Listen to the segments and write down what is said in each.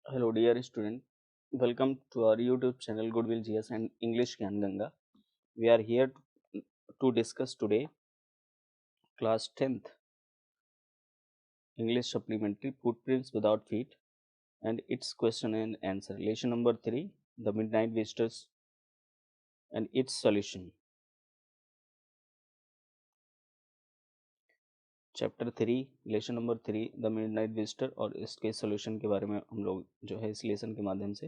Hello, dear student. Welcome to our YouTube channel Goodwill GS and English Gyan Ganga. We are here to discuss today class 10th English supplementary footprints without feet and its question and answer. Lesson number 3, the midnight visitors and its solution. Chapter 3 lesson number 3 the midnight visitor और इसके solution के बारे में हम लोग जो है इस लेसन के माध्यम से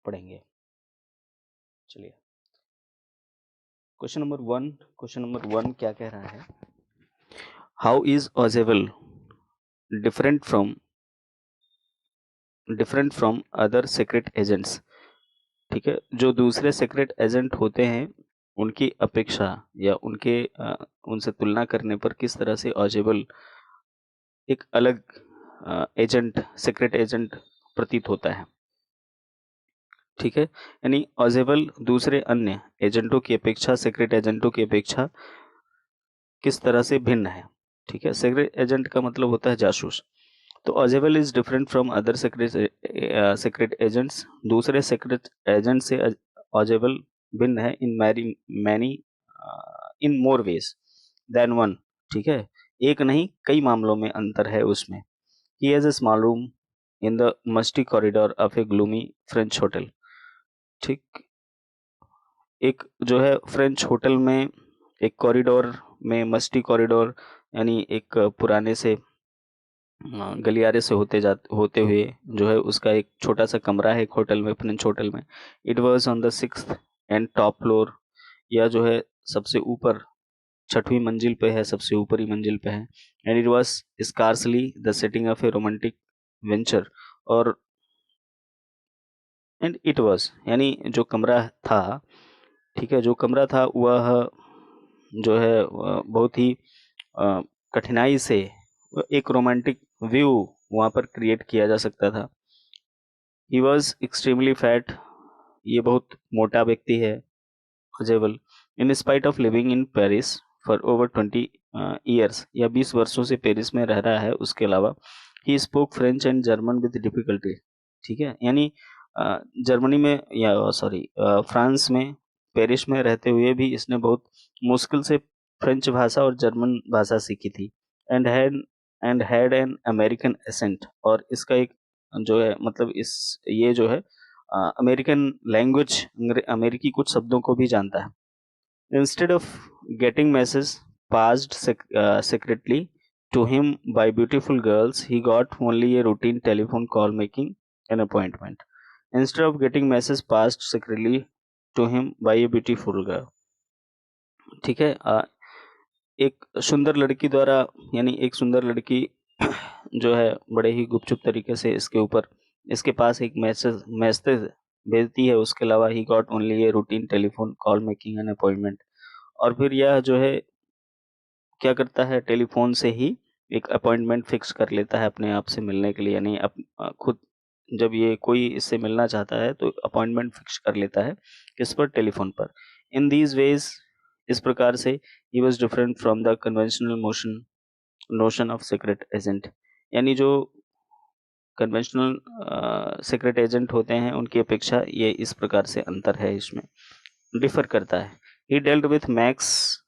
पढ़ेंगे. चलिए क्वेश्चन नंबर 1 क्या कह रहा है? How is ऑजेबल different from other secret agents. ठीक है, जो दूसरे सीक्रेट एजेंट होते हैं उनकी अपेक्षा या उनसे तुलना करने पर किस तरह से ऑजेबल एक अलग एजेंट सीक्रेट एजेंट प्रतीत होता है. ठीक है, यानी ऑजेबल दूसरे अन्य एजेंटों की अपेक्षा सीक्रेट एजेंटों की अपेक्षा किस तरह से भिन्न है. ठीक है, सीक्रेट एजेंट का मतलब होता है जासूस. तो ऑजेबल is different from other secret agents. दूसरे सीक्रेट एजेंट से ऑजेबल भिन्न है इन मोर वेज देन वन. ठीक है, एक नहीं कई मामलों में अंतर है उसमें. He has a small room in the musty corridor of A gloomy French hotel. ठीक, एक जो है फ्रेंच होटल में एक कॉरिडोर में, मस्टी कॉरिडोर यानी एक पुराने से गलियारे से होते हुए जो है उसका एक छोटा सा कमरा है एक होटल में, फ्रेंच होटल में. It was on the 6th and top floor. यह जो है सबसे ऊपर 6वीं मंजिल पे है, सबसे ऊपरी मंजिल पे है. And it was scarcely the setting of A romantic venture. और एंड इट वाज यानी जो कमरा था, ठीक है, जो कमरा था वह जो है बहुत ही कठिनाई से एक रोमांटिक व्यू वहां पर क्रिएट किया जा सकता था. He was extremely fat. ये बहुत मोटा व्यक्ति है. ऑजेबल in spite of living in Paris for over 20 years. या 20 वर्षों से पेरिस में रह रहा है. उसके अलावा he spoke French and German with difficulty. ठीक है, यानी जर्मनी में या सॉरी फ्रांस में पेरिस में रहते हुए भी इसने बहुत मुश्किल से फ्रेंच भाषा और जर्मन भाषा सीखी थी. And had an American accent. और इसका एक जो है मतलब ये जो है अमेरिकन लैंग्वेज, अमेरिकी कुछ शब्दों को भी जानता है. Instead of getting message passed secretly to him by beautiful girls, he got only a routine telephone call making an appointment. Instead of getting message passed secretly to him by a beautiful girl. ठीक है, एक सुंदर लड़की द्वारा यानी एक सुंदर लड़की जो है बड़े ही गुपचुप तरीके से इसके पास एक मैसेज भेजती है. उसके अलावा he got only a routine telephone call making an appointment. और फिर यह जो है क्या करता है, टेलीफोन से ही एक अपॉइंटमेंट फिक्स कर लेता है अपने आप से मिलने के लिए. यानी खुद जब ये कोई इससे मिलना चाहता है तो अपॉइंटमेंट फिक्स कर लेता है किस पर, टेलीफोन पर. इन दीज वेज, इस प्रकार से he was different from the conventional notion of secret agent. यानी जो कन्वेंशनल सीक्रेट एजेंट होते हैं उनकी अपेक्षा ये इस प्रकार से अंतर है, इसमें डिफर करता है. ही डेल्ट विथ मैक्स.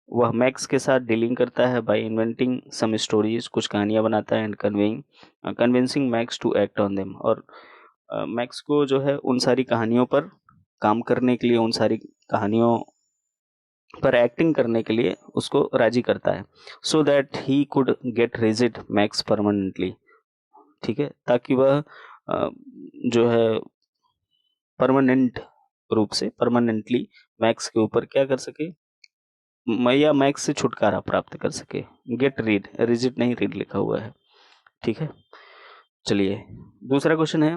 वह मैक्स के साथ डीलिंग करता है बाय इन्वेंटिंग सम स्टोरीज. कुछ कहानियां बनाता है. And convincing Max to act on them. और मैक्स को जो है उन सारी कहानियों पर काम करने के लिए, उन सारी कहानियों पर एक्टिंग करने के लिए उसको राजी करता है. So that he could get rigid max permanently. ठीक है, ताकि वह जो है परमानेंटली मैक्स के ऊपर क्या कर सके, मैया मैक्स से छुटकारा प्राप्त कर सके. गेट रीड, रिजिड नहीं, रीड लिखा हुआ है. ठीक है, चलिए दूसरा क्वेश्चन है,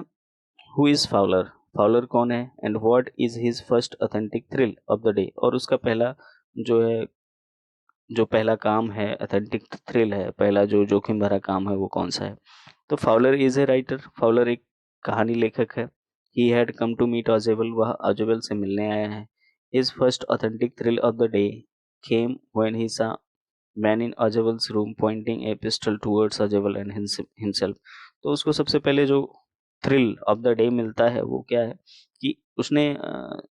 हु इज फाउलर. फाउलर कौन है and what is his first authentic thrill of the day. और उसका पहला जो पहला काम है, ऑथेंटिक थ्रिल है, पहला जो जोखिम भरा काम है वो कौन सा है. तो Fowler is a writer. Fowler एक कहानी लेखक है. He had come to meet Ausable. वह ऑजेबल से मिलने आया है. His first authentic thrill of the day came when he saw man in Ojibel's room pointing a pistol towards Ojibel and himself. तो उसको सबसे पहले जो थ्रिल ऑफ द डे मिलता है वो क्या है कि उसने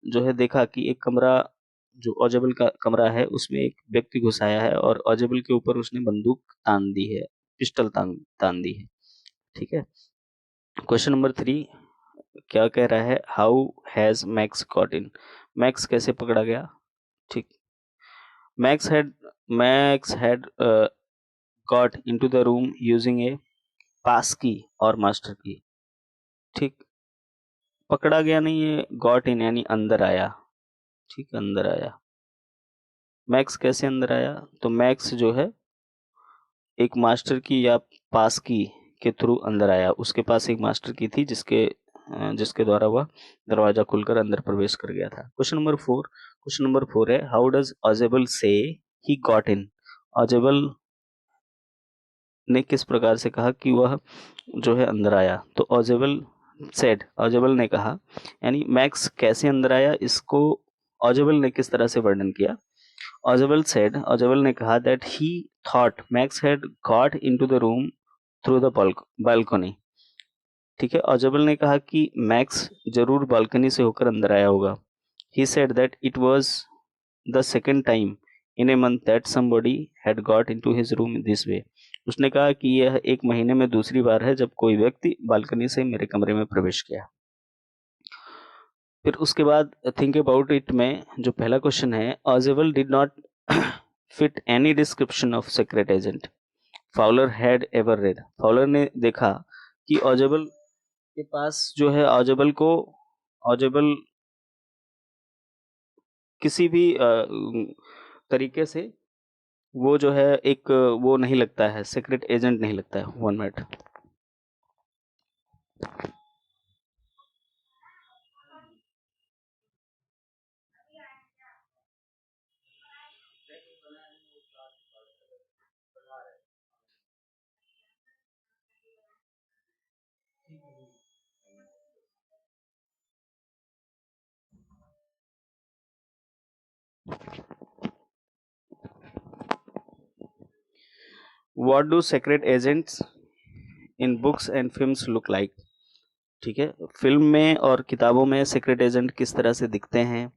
जो है देखा कि एक कमरा, जो ऑजेबल का कमरा है, उसमें एक व्यक्ति घुसाया है और ऑजेबल के ऊपर उसने बंदूक तान दी है, पिस्टल तान तान दी है। ठीक है। क्वेश्चन नंबर 3 क्या कह रहा है, how has Max got in, Max कैसे पकड़ा गया। ठीक, Max had Max had got into the room using a pass key और मास्टर की। ठीक, पकड़ा गया नहीं है, गॉट इन यानी अंदर आया। ठीक, अंदर आया। मैक्स कैसे अंदर आया, तो मैक्स जो है एक मास्टर की या पास की के थ्रू अंदर आया। उसके पास एक मास्टर की थी जिसके द्वारा वह दरवाजा खुलकर अंदर प्रवेश कर गया था। क्वेश्चन नंबर 4 है, हाउ डज ऑजेबल से ही गॉट इन, ऑजेबल ने किस प्रकार से कहा कि वह जो है अंदर आया। तो ऑजेबल ने कहा, यानी मैक्स कैसे अंदर आया, इसको ऑजेबल ने किस तरह से वर्णन किया। ऑजेबल ने कहा that he thought max had got into the room through the balcony. ठीक है, ऑजेबल ने कहा कि मैक्स जरूर बालकनी से होकर अंदर आया होगा। ही said that it was the second time in a month that somebody had got into his room this way. उसने कहा कि यह एक महीने में दूसरी बार है जब कोई व्यक्ति बालकनी से मेरे कमरे में प्रवेश किया। फिर उसके बाद थिंक अबाउट इट में जो पहला क्वेश्चन है, ऑजेबल did not fit any description of secret agent Fowler had ever read. Fowler ने देखा कि ऑजेबल के पास जो है ऑजेबल किसी भी तरीके से वो जो है एक वो नहीं लगता है, सीक्रेट एजेंट नहीं लगता है। 1 minute. What do secret agents in books and films look like. ठीक है, फिल्म में और किताबों में सीक्रेट एजेंट किस तरह से दिखते हैं।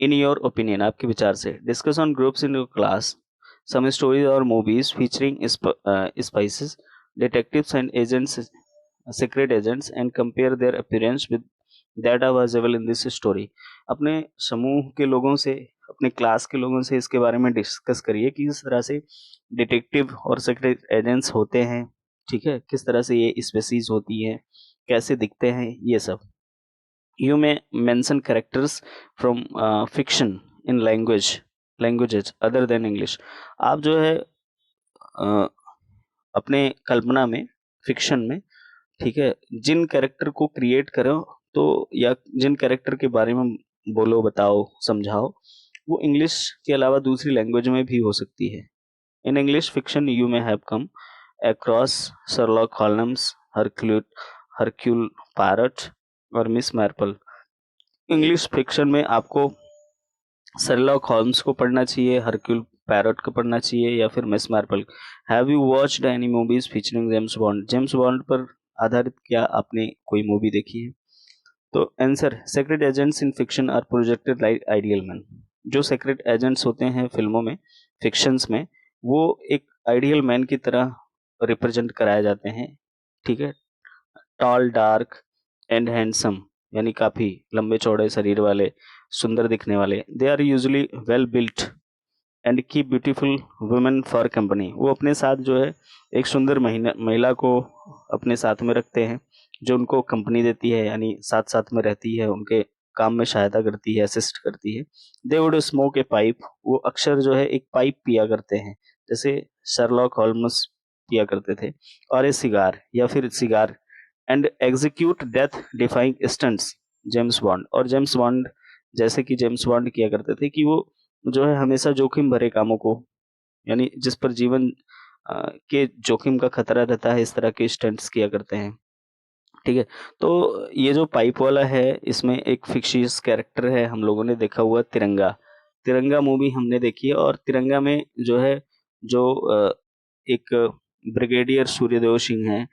इन योर ओपिनियन, आपके विचार से। Discuss on groups in your class, some stories और movies featuring spices, detectives and agents, secret agents, and compare their appearance with that are visible in this story. अपने समूह के लोगों से, अपने क्लास के लोगों से इसके बारे में डिस्कस करिए कि किस तरह से डिटेक्टिव और सीक्रेट एजेंट्स होते हैं। ठीक है, किस तरह से ये स्पेसीज होती हैं, कैसे दिखते हैं, ये सब। You may mention characters from fiction in languages other than English. आप जो है अपने कल्पना में, फिक्शन में, ठीक है, जिन कैरेक्टर को क्रिएट करो तो, या जिन कैरेक्टर के बारे में बोलो, बताओ, समझाओ, वो इंग्लिश के अलावा दूसरी लैंग्वेज में भी हो सकती है। In English fiction you may have come across Sherlock Holmes, हरक्यूल pirate और मिस मार्पल। इंग्लिश फिक्शन में आपको शर्लॉक होल्म्स को पढ़ना चाहिए, हरक्यूल पैरट को पढ़ना चाहिए, या फिर Miss Marple. Have you watched any movies featuring James Bond, James Bond पर आधारित क्या आपने कोई मूवी देखी है। तो answer, secret agents in fiction are projected like ideal man. जो सीक्रेट एजेंट्स होते हैं फिल्मों में, फिक्शंस में, वो एक आइडियल मैन की तरह रिप्रेजेंट कराए जाते हैं। ठीक है, टॉल, डार्क एंड हैंडसम, यानी काफी लंबे चौड़े शरीर वाले, सुंदर दिखने वाले। They are usually well built and keep beautiful women for company. वो अपने साथ जो है एक सुंदर महिला को अपने साथ में रखते हैं, जो उनको कंपनी देती है, यानी साथ साथ में रहती है, उनके काम में सहायता करती है, असिस्ट करती है। They would smoke A pipe, वो अक्सर जो है एक पाइप पिया करते हैं, जैसे शर्लॉक होल्म्स पिया करते थे, और ए सिगार, या फिर cigar, and execute death defying stunts James bond. और जेम्स बॉन्ड, जैसे कि जेम्स बॉन्ड किया करते थे कि वो जो है हमेशा जोखिम भरे कामों को, यानी जिस पर जीवन के जोखिम का खतरा रहता है, इस तरह के स्टंट्स किया करते हैं। ठीक है, तो ये जो पाइप वाला है, इसमें एक फिक्शियस कैरेक्टर है, हम लोगों ने देखा हुआ तिरंगा। तिरंगा मूवी हमने देखी है, और तिरंगा में जो है, जो एक ब्रिगेडियर सूर्यदेव सिंह है,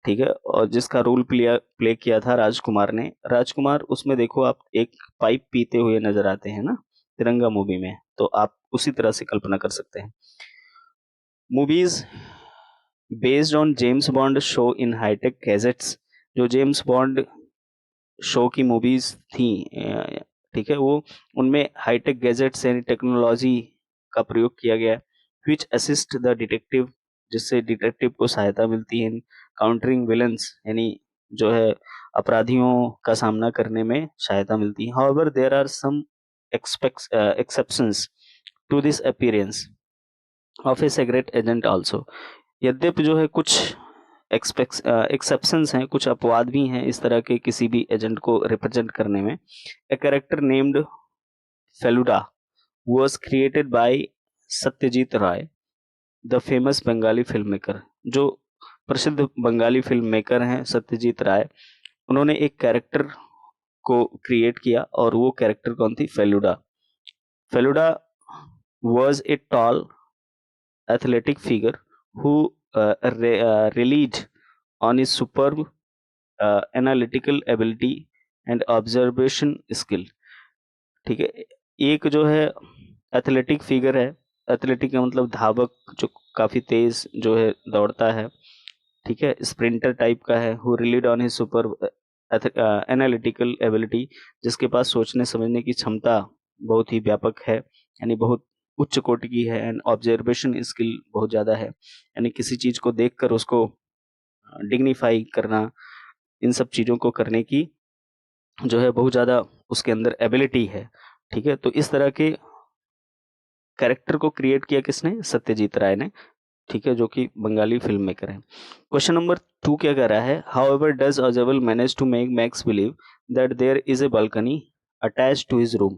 ठीक है, और जिसका रोल प्ले किया था राजकुमार ने। राजकुमार उसमें देखो आप एक पाइप पीते हुए नजर आते हैं ना, तिरंगा मूवी में, तो आप उसी तरह से कल्पना कर सकते हैं। Movies based on James Bond show in high tech gadgets, जो जेम्स बॉन्ड शो की मूवीज थी, ठीक है, वो उनमें हाईटेक गैजेट्स यानी टेक्नोलॉजी का प्रयोग किया गया, विच असिस्ट द डिटेक्टिव, जिससे डिटेक्टिव को सहायता मिलती है, काउंटरिंग विलन्स यानी जो है अपराधियों का सामना करने में सहायता मिलती है। However there are some exceptions to this appearance of a secret agent also. यद्यपि जो है कुछ एक्सेप्शंस हैं, कुछ अपवाद भी हैं इस तरह के किसी भी एजेंट को रिप्रेजेंट करने में। A character named Feluda was created by Satyajit Ray, the famous Bengali film maker. जो प्रसिद्ध बंगाली फिल्म मेकर हैं सत्यजीत राय, उन्होंने एक कैरेक्टर को क्रिएट किया और वो कैरेक्टर कौन थी? Feluda. Feluda was a tall athletic figure who relied on his superb analytical ability and observation skill। ठीक है, एक जो है एथलेटिक फिगर है, एथलेटिक का मतलब धावक जो काफी तेज जो है दौड़ता है, ठीक है, स्प्रिंटर टाइप का है। Who relied on his super analytical ability, जिसके पास सोचने समझने की क्षमता बहुत ही व्यापक है, यानी बहुत उच्च कोटि की है, एंड ऑब्जर्वेशन स्किल बहुत ज्यादा है, यानी किसी चीज को देखकर उसको डिग्निफाई करना, इन सब चीजों को करने की जो है बहुत ज्यादा उसके अंदर एबिलिटी है। ठीक है, तो इस तरह के कैरेक्टर को क्रिएट किया किसने? सत्यजीत राय ने। ठीक है, जो कि बंगाली फिल्म मेकर है। क्वेश्चन नंबर 2 क्या कह रहा है? However does Ausable manage to make Max believe that there is a balcony attach to his room.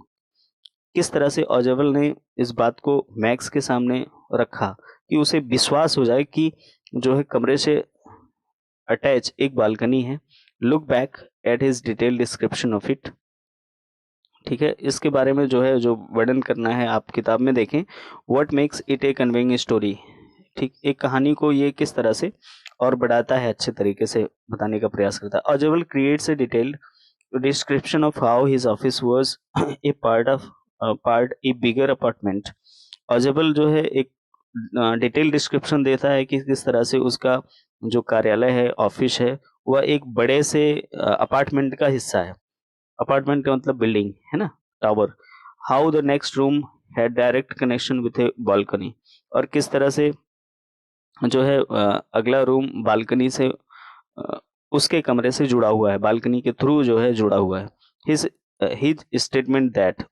किस तरह से ऑजबल ने इस बात को मैक्स के सामने रखा कि उसे विश्वास हो जाए कि जो है कमरे से अटैच एक बालकनी है। Look back at his detail description of it. ठीक है, इसके बारे में जो है जो वर्णन करना है आप किताब में देखें। What makes it A conveying story. ठीक, एक कहानी को ये किस तरह से और बढ़ाता है, अच्छे तरीके से बताने का प्रयास करता है। Ausable creates a detailed description of how his office was a part a bigger apartment. Ausable जो है एक डिटेल डिस्क्रिप्शन देता है कि किस तरह से उसका जो कार्यालय है, ऑफिस है, वह एक बड़े से अपार्टमेंट का हिस्सा है। अपार्टमेंट का मतलब बिल्डिंग है ना, tower. How the next room had direct connection with A balcony, और किस तरह से जो है अगला रूम बालकनी से उसके कमरे से जुड़ा हुआ है, बालकनी के थ्रू जो है जुड़ा हुआ है। हिज हिज स्टेटमेंट दैट,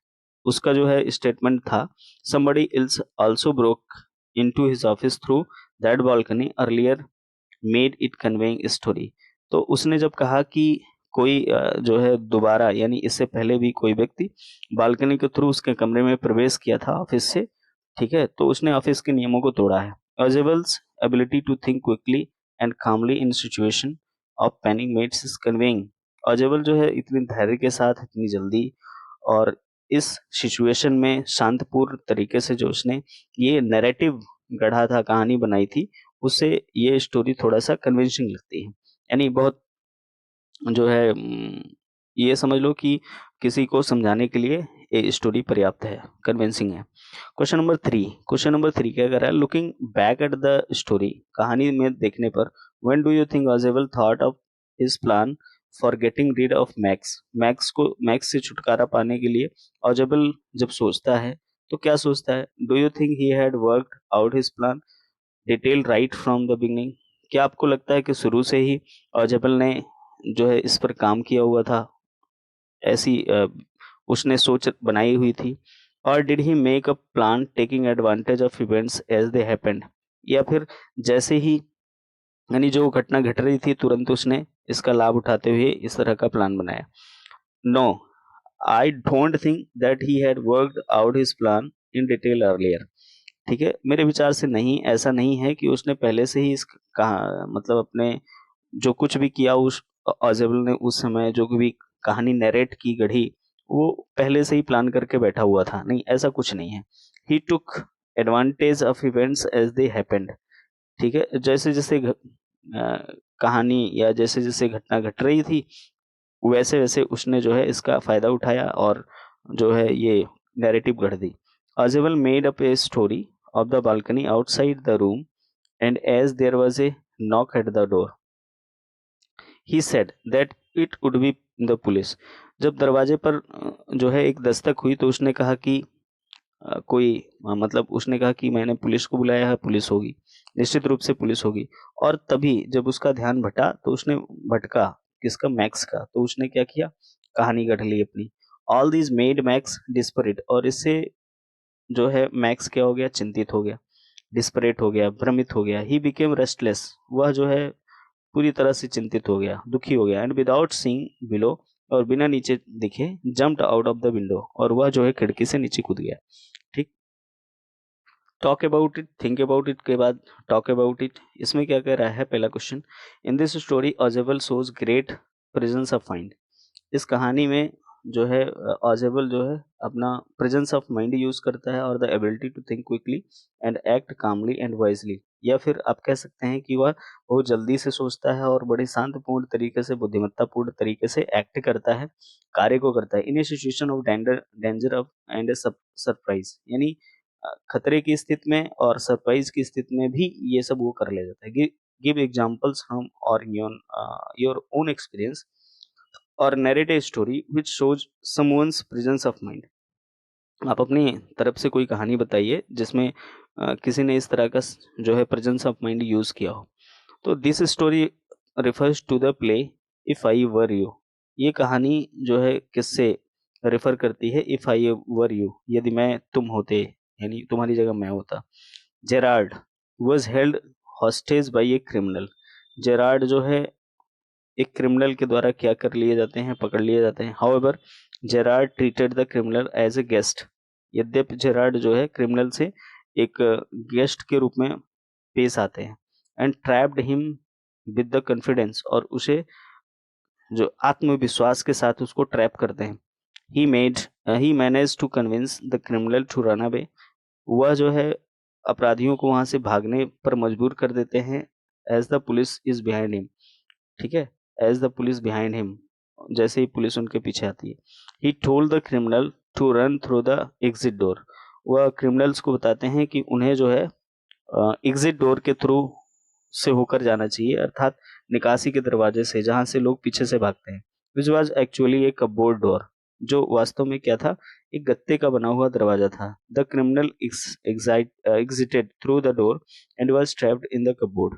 उसका जो है स्टेटमेंट था, somebody else also broke into his office through that balcony earlier made it conveying story। तो उसने जब कहा कि कोई जो है दोबारा यानी इससे पहले भी कोई व्यक्ति बालकनी के थ्रू उसके कमरे में प्रवेश किया था ऑफिस से, ठीक है, तो उसने ऑफिस के नियमों को तोड़ा है। Ozabel's ability to think quickly and calmly in situation of panic makes his conveying। Ozabel जो है इतनी धैर्य के साथ, इतनी जल्दी और इस सिचुएशन में शांतपूर्ण तरीके से जो उसने ये नैरेटिव गढ़ा था, कहानी बनाई थी, उससे ये स्टोरी थोड़ा सा कन्विंसिंग लगती है। यानी बहुत जो है ये समझ लो कि किसी को समझाने के लिए ये स्टोरी पर्याप्त है, कन्विंसिंग है। क्वेश्चन नंबर 3 क्या कर रहा है? Looking back at the story, कहानी में देखने पर, when do you think Ausable thought of his plan for getting rid of Max. Max से छुटकारा पाने के लिए ऑजबल जब सोचता है तो क्या सोचता है? Do you think he had worked out his plan detail right from the beginning. क्या आपको लगता है कि शुरू से ही ऑजबल ने जो है इस पर काम किया हुआ था, ऐसी उसने सोच बनाई हुई थी? और did he make a plan taking advantage of events as they happened, या फिर जैसे ही यानी जो घटना घट रही थी तुरंत उसने इसका लाभ उठाते हुए इस तरह का प्लान बनाया? No, I don't think that he had worked out his plan in detail earlier. ठीक है, मेरे विचार से नहीं, ऐसा नहीं है कि उसने पहले से ही इस कहा मतलब अपने जो कुछ भी किया उस ऑजबल ने उस समय जो भी कहानी नरेट की गढ़ी, वो पहले से ही प्लान करके बैठा हुआ था। नहीं, ऐसा कुछ नहीं है। He took advantage of events as they happened. ठीक है, जैसे जैसे कहानी या जैसे जैसे घटना घट रही थी वैसे वैसे उसने जो है इसका फायदा उठाया और जो है ये नैरेटिव गढ़ दी। Ozwald made up a story of the balcony outside the room and as there was a knock at the door he said that it would be the police. जब दरवाजे पर जो है एक दस्तक हुई तो उसने कहा कि कोई मतलब उसने कहा कि मैंने पुलिस को बुलाया है, पुलिस होगी, निश्चित रूप से पुलिस होगी। और तभी जब उसका ध्यान भटा तो उसने भटका किसका, मैक्स का, तो उसने क्या किया, कहानी गढ़ ली अपनी। All these made max desperate, और इससे जो है मैक्स क्या हो गया, चिंतित हो गया, डिस्परेट हो गया, भ्रमित हो गया। ही बिकेम रेस्टलेस, वह जो है पूरी तरह से चिंतित हो गया, दुखी हो गया। एंड विदाउट सीइंग बिलो, और बिना नीचे दिखे, jumped out of the window, और वह जो है खिड़की से नीचे कूद गया। ठीक, talk about it, think about it के बाद टॉक अबाउट इट, इसमें क्या कह रहा है पहला question, in this story ऑजेबल shows great presence of mind. इस कहानी में जो है ऑजेबल जो है अपना प्रेजेंस ऑफ माइंड यूज करता है और the ability to think quickly and act calmly and wisely, या फिर आप कह सकते हैं कि वह बहुत जल्दी से सोचता है और बड़े शांतपूर्ण तरीके से, बुद्धिमत्तापूर्ण तरीके से एक्ट करता है, कार्य को करता है। In a situation of danger of and surprise, यानी खतरे की स्थिति में और सरप्राइज की स्थिति में भी ये सब वो कर ले जाता है। गिव एग्जांपल्स फ्रॉम और योर ओन एक्सपीरियंस और narrate a story which shows someone's presence of mind. आप अपनी तरफ से कोई कहानी बताइए जिसमें किसी ने इस तरह का जो है प्रेजेंस ऑफ माइंड यूज किया हो। तो this story refers to the play if I were you. ये कहानी जो है किससे रेफर करती है, इफ आई वर यू, यदि मैं तुम होते, यानी तुम्हारी जगह मैं होता। Gerard was held hostage by a criminal. Gerard जो है एक क्रिमिनल के द्वारा क्या कर लिए जाते हैं, पकड़ लिए जाते हैं। However Gerard treated the criminal as a guest. यद्यपि जेरार्ड जो है क्रिमिनल से एक गेस्ट के रूप में पेश आते हैं। And trapped him with the confidence, और उसे जो आत्मविश्वास के साथ उसको ट्रैप करते हैं। He manage to convince the criminal to run away. वह जो है अपराधियों को वहां से भागने पर मजबूर कर देते हैं। As the police is behind him, ठीक है, as the police behind him, जैसे ही पुलिस उनके पीछे आती है। He told the criminal to run through the exit door. वह क्रिमिनल्स को बताते हैं कि उन्हें जो है एग्जिट डोर के थ्रू से होकर जाना चाहिए, अर्थात निकासी के दरवाजे से, जहां से लोग पीछे से भागते हैं। Which was actually A cupboard door, जो वास्तव में क्या था, एक गत्ते का बना हुआ दरवाजा था। The criminal exerted through the door and was trapped in the cupboard.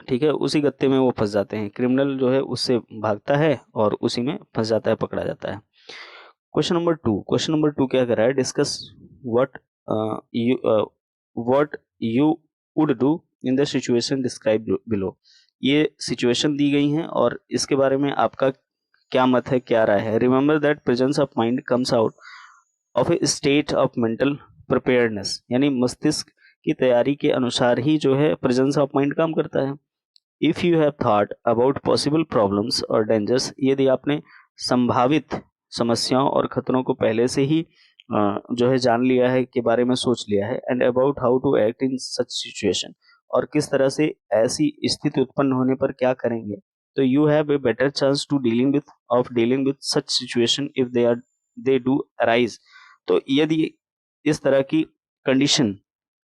ठीक है, उसी गत्ते में वो फंस जाते हैं। क्रिमिनल जो है उससे भागता है और उसी में फंस जाता है, पकड़ा जाता है। क्वेश्चन नंबर टू क्या कर रहा है, discuss what you would do in the situation describe below. ये सिचुएशन दी गई हैं और इसके बारे में आपका क्या मत है, क्या राय है। Remember that presence of mind comes out of A state of mental preparedness, यानी मस्तिष्क की तैयारी के अनुसार ही जो है प्रेजेंस ऑफ माइंड काम करता है। If you have thought about possible problems और डेंजर्स, यदि आपने संभावित समस्याओं और खतरों को पहले से ही जो है जान लिया है, के बारे में सोच लिया है। And about how to act in such situation, और किस तरह से ऐसी स्थिति उत्पन्न होने पर क्या करेंगे, तो you have a better chance to dealing with such situation if they do arise. तो यदि इस तरह की कंडीशन,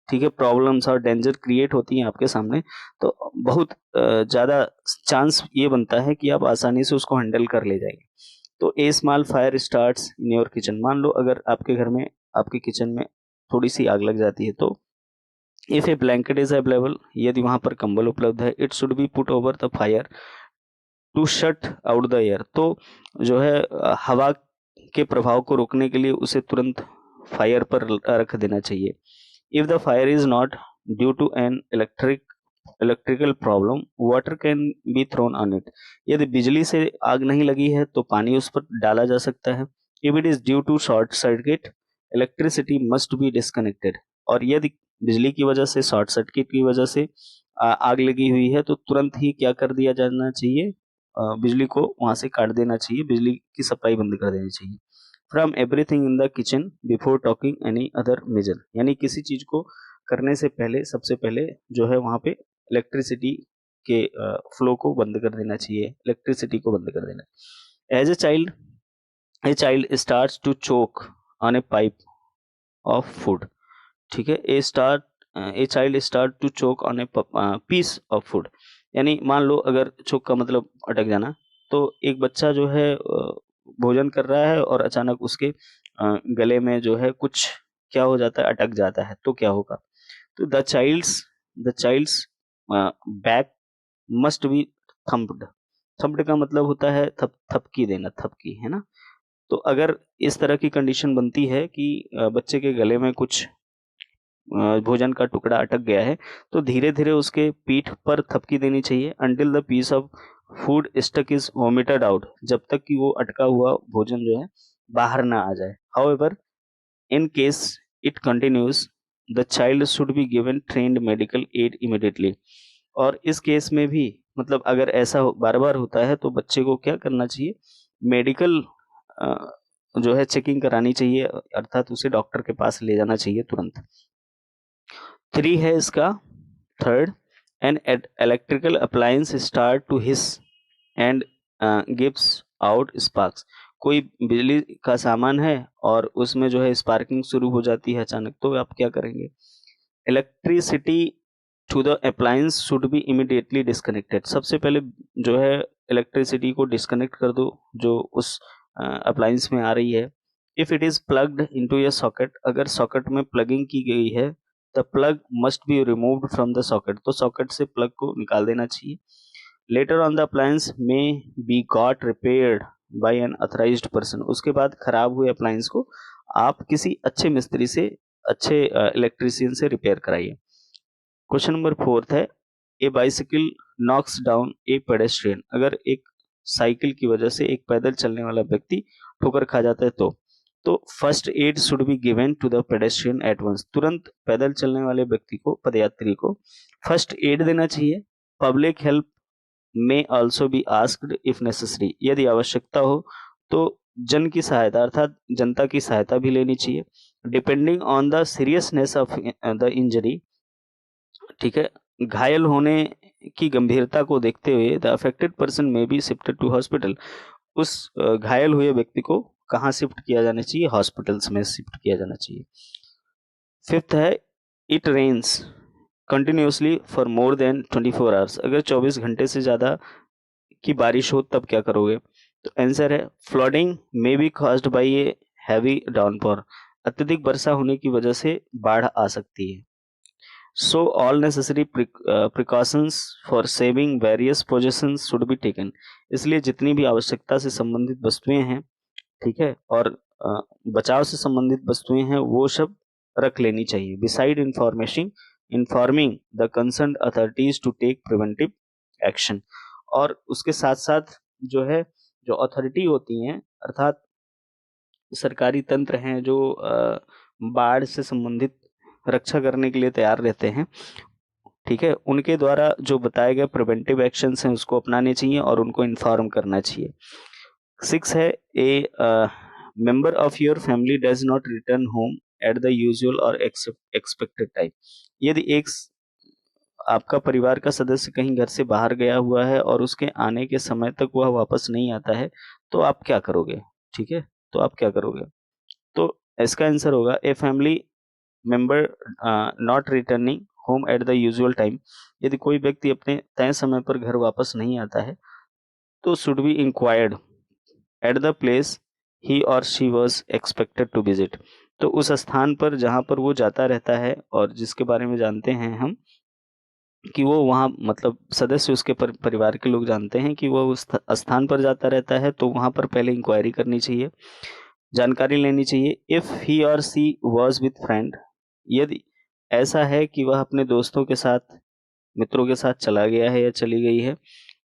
ठीक है, प्रॉब्लम्स और डेंजर क्रिएट होती हैं आपके सामने, तो बहुत ज़्यादा चांस ये बनता है कि आप आसानी से उसको हैंडल कर ले जाएंगे। तो a small fire starts in your kitchen, मान लो अगर आपके घर में, आपके किचन में थोड़ी सी आग लग जाती है, तो if a blanket is available, यदि वहां पर कंबल उपलब्ध है, it should be put over the fire to shut out the air. तो जो है हवा के प्रभाव को रोकने के लिए उसे तुरंत फायर पर रख देना चाहिए। If the fire is not due to an electrical problem, water can be thrown on it. यदि बिजली से आग नहीं लगी है तो पानी उस पर डाला जा सकता है। If it is due to short circuit, electricity must be disconnected. और यदि बिजली की वजह से, शॉर्ट सर्किट की वजह से आग लगी हुई है, तो तुरंत ही क्या कर दिया जाना चाहिए, बिजली को वहां से काट देना चाहिए, बिजली की सप्लाई बंद कर देनी चाहिए। From everything in the kitchen before taking any other measure, यानी किसी चीज को करने से पहले सबसे पहले जो है वहां पे इलेक्ट्रिसिटी के फ्लो को बंद कर देना चाहिए, इलेक्ट्रिसिटी को बंद कर देना। As a child starts to choke on a pipe of food, ठीक है, a child start to choke on a piece of food, यानी मान लो अगर चोक का मतलब अटक जाना, तो एक बच्चा जो है भोजन कर रहा है और अचानक उसके गले में जो है कुछ क्या हो जाता है, अटक जाता है, तो क्या होगा? तो the child's back must be thumped. Thumped का मतलब होता है थपकी देना, थपकी, है ना। तो अगर इस तरह की कंडीशन बनती है कि बच्चे के गले में कुछ भोजन का टुकड़ा अटक गया है, तो धीरे धीरे उसके पीठ पर थपकी देनी चाहिए until the piece of food stuck is vomited out, जब तक कि वो अटका हुआ भोजन जो है बाहर ना आ जाए। However, in case it continues, the child should be given trained medical aid immediately. और इस केस में भी मतलब अगर ऐसा बार बार होता है तो बच्चे को क्या करना चाहिए, मेडिकल जो है चेकिंग करानी चाहिए, अर्थात उसे डॉक्टर के पास ले जाना चाहिए तुरंत। 3 है इसका, third, an electrical appliance start to hiss and gives out sparks. कोई बिजली का सामान है और उसमें जो है स्पार्किंग शुरू हो जाती है अचानक, तो आप क्या करेंगे? Electricity to the appliance should be immediately disconnected. सबसे पहले जो है इलेक्ट्रिसिटी को डिस्कनेक्ट कर दो जो उस अप्लायंस में आ रही है। If it is plugged into a socket, अगर सॉकेट में प्लगिंग की गई है, the plug must be removed from the socket, तो सॉकेट से प्लग को निकाल देना चाहिए। Later on the appliance may be got repaired by an authorised person. उसके बाद खराब हुए अप्लायंस को आप किसी अच्छे मिस्त्री से, अच्छे इलेक्ट्रीशियन से रिपेयर कराइए। क्वेश्चन नंबर 4 है, ए बाइसिकल नॉक्स डाउन ए पेडेस्ट्रियन। अगर एक साइकिल की वजह से एक पैदल चलने वाला व्यक्ति ठोकर खा जाता है तो first aid should be given to the pedestrian at once. तुरंत पैदल चलने वाले व्यक्ति को, पदयात्री को फर्स्ट एड देना चाहिए। पब्लिक हेल्प में also be asked if necessary. यदि आवश्यकता हो तो जन की सहायता अर्थात जनता की सहायता भी लेनी चाहिए। Depending on the seriousness of the injury, ठीक है, घायल होने की गंभीरता को देखते हुए द अफेक्टेड पर्सन में बी शिफ्टेड टू हॉस्पिटल। उस घायल हुए व्यक्ति को कहाँ शिफ्ट किया जाना चाहिए? हॉस्पिटल्स में शिफ्ट किया जाना चाहिए। 5th है, it rains continuously for more than 24 hours. अगर 24 घंटे से ज़्यादा की बारिश हो तब क्या करोगे? तो आंसर है, flooding may be caused by a heavy downpour. अत्यधिक वर्षा होने की वजह से बाढ़ आ सकती है। So all necessary precautions for saving various possessions should be taken। इसलिए जितनी भी आवश्यकता से संबंधित वस्तुएं हैं, ठीक है, और बचाव से संबंधित वस्तुएं हैं, वो सब रख लेनी चाहिए। Beside informing the concern authorities to take preventive action. और उसके साथ साथ जो है, जो अथॉरिटी होती हैं अर्थात सरकारी तंत्र हैं जो बाढ़ से संबंधित रक्षा करने के लिए तैयार रहते हैं, ठीक है, उनके द्वारा जो बताए गए प्रिवेंटिव एक्शंस हैं उसको अपनाने चाहिए और उनको इन्फॉर्म करना चाहिए। 6 है, ए member of your family does not return home at the usual और एक्सपेक्टेड टाइम। यदि आपका परिवार का सदस्य कहीं घर से बाहर गया हुआ है और उसके आने के समय तक वह वापस नहीं आता है, तो आप क्या करोगे? ठीक है, तो आप क्या करोगे? तो इसका आंसर होगा, a family member not returning home at the usual time. यदि कोई व्यक्ति अपने तय समय पर घर वापस नहीं आता है तो should be enquired at the place he और she was expected to visit. तो उस स्थान पर जहाँ पर वो जाता रहता है और जिसके बारे में जानते हैं हम कि वो वहाँ, मतलब सदस्य उसके परिवार के लोग जानते हैं कि वो उस स्थान पर जाता रहता है, तो वहाँ पर पहले इंक्वायरी करनी चाहिए, जानकारी लेनी चाहिए। इफ ही और सी वॉज विथ फ्रेंड, यदि ऐसा है कि वह अपने दोस्तों के साथ, मित्रों के साथ चला गया है या चली गई है,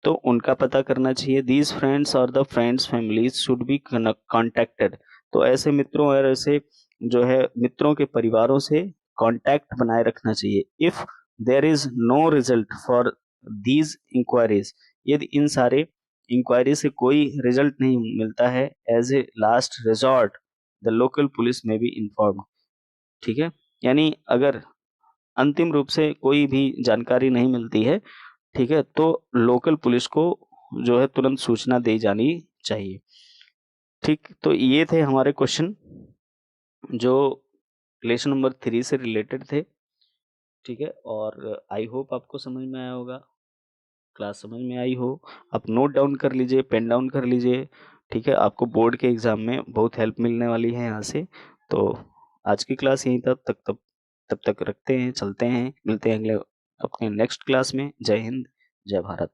तो उनका पता करना चाहिए। दीज फ्रेंड्स और the friends families should be contacted. तो ऐसे मित्रों और ऐसे जो है मित्रों के परिवारों से कांटेक्ट बनाए रखना चाहिए। If there is no result for these inquiries, यदि इन सारे इंक्वायरी से कोई रिजल्ट नहीं मिलता है, as a last resort the local police may be informed. ठीक है, यानी अगर अंतिम रूप से कोई भी जानकारी नहीं मिलती है ठीक है, तो लोकल पुलिस को जो है तुरंत सूचना दी जानी चाहिए। ठीक, तो ये थे हमारे क्वेश्चन जो लेसन नंबर 3 से रिलेटेड थे। ठीक है, और आई होप आपको समझ में आया होगा, क्लास समझ में आई हो। आप नोट डाउन कर लीजिए, पेन डाउन कर लीजिए। ठीक है, आपको बोर्ड के एग्जाम में बहुत हेल्प मिलने वाली है यहाँ से। तो आज की क्लास यहीं तब तक रखते हैं, चलते हैं, मिलते हैं अगले अपने नेक्स्ट क्लास में। जय हिंद, जय भारत।